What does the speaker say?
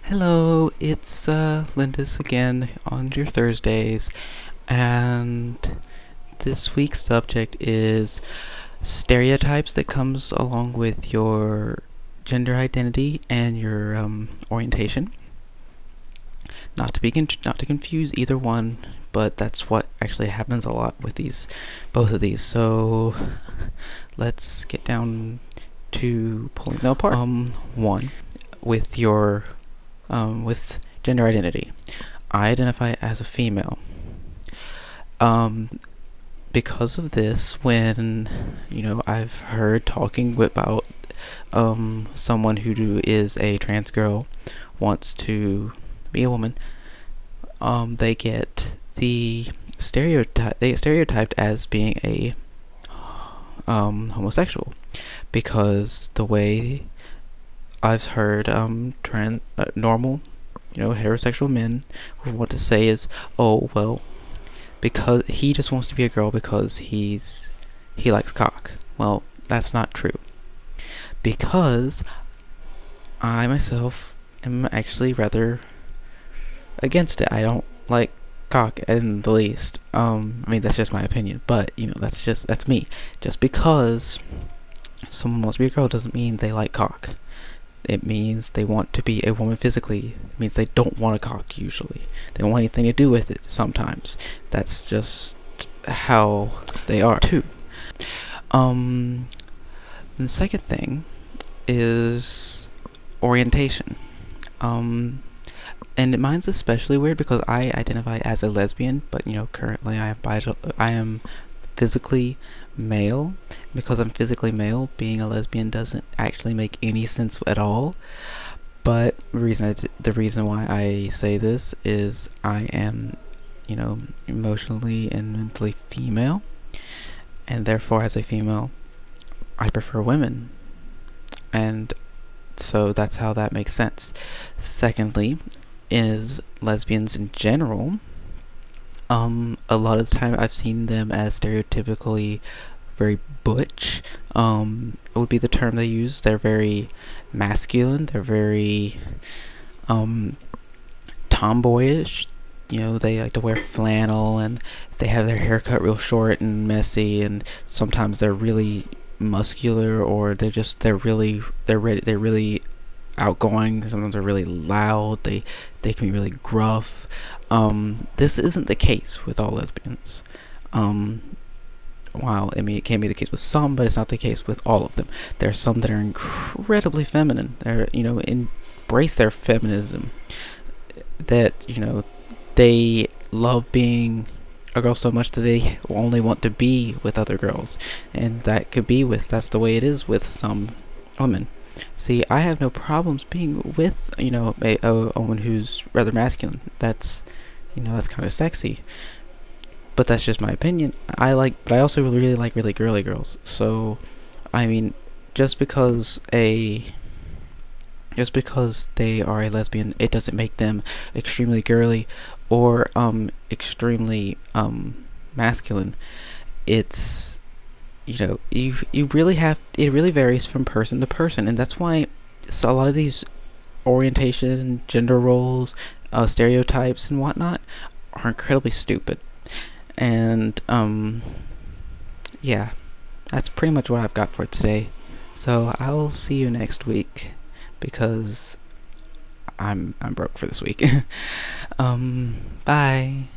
Hello, it's Lindis again on your Thursdays, and this week's subject is stereotypes that comes along with your gender identity and your orientation. Not to confuse either one, but that's what actually happens a lot with both of these. So let's get down to pulling them apart. One, with your with gender identity. I identify as a female. Because of this, when I've heard talking about someone who is a trans girl wants to be a woman, they get stereotyped as being a homosexual, because the way I've heard normal, heterosexual men who want to say is, oh well, because he just wants to be a girl because he likes cock. Well, that's not true, because I myself am actually rather against it. I don't like cock in the least. I mean, that's just my opinion, but that's me. Just because someone wants to be a girl doesn't mean they like cock. It means they want to be a woman physically. It means they don't want a cock usually. They don't want anything to do with it sometimes. That's just how they are too. The second thing is orientation. And mine's especially weird because I identify as a lesbian, but currently I am physically male. Because I'm physically male, being a lesbian doesn't actually make any sense at all. But the reason why I say this is I am, emotionally and mentally female, and therefore as a female, I prefer women. And so that's how that makes sense. Secondly, is lesbians in general. A lot of the time I've seen them as stereotypically very butch. Would be the term they use. They're very masculine. They're very tomboyish. They like to wear flannel, and they have their hair cut real short and messy, and sometimes they're really muscular, or they're really outgoing. Sometimes they're really loud. They can be really gruff. This isn't the case with all lesbians. While I mean, it can be the case with some, but it's not the case with all of them. There are some that are incredibly feminine. They're embrace their feminism. That they love being a girl so much that they only want to be with other girls, and that's the way it is with some women. See, I have no problems being with a woman who's rather masculine. That's kind of sexy. But that's just my opinion. But I also really like really girly girls. So, I mean, just because they are a lesbian, it doesn't make them extremely girly or extremely masculine. It's you really have it really varies from person to person, and that's why a lot of these orientation, gender roles, stereotypes, and whatnot are incredibly stupid. And yeah, that's pretty much what I've got for today. So I'll see you next week, because I'm broke for this week. Bye.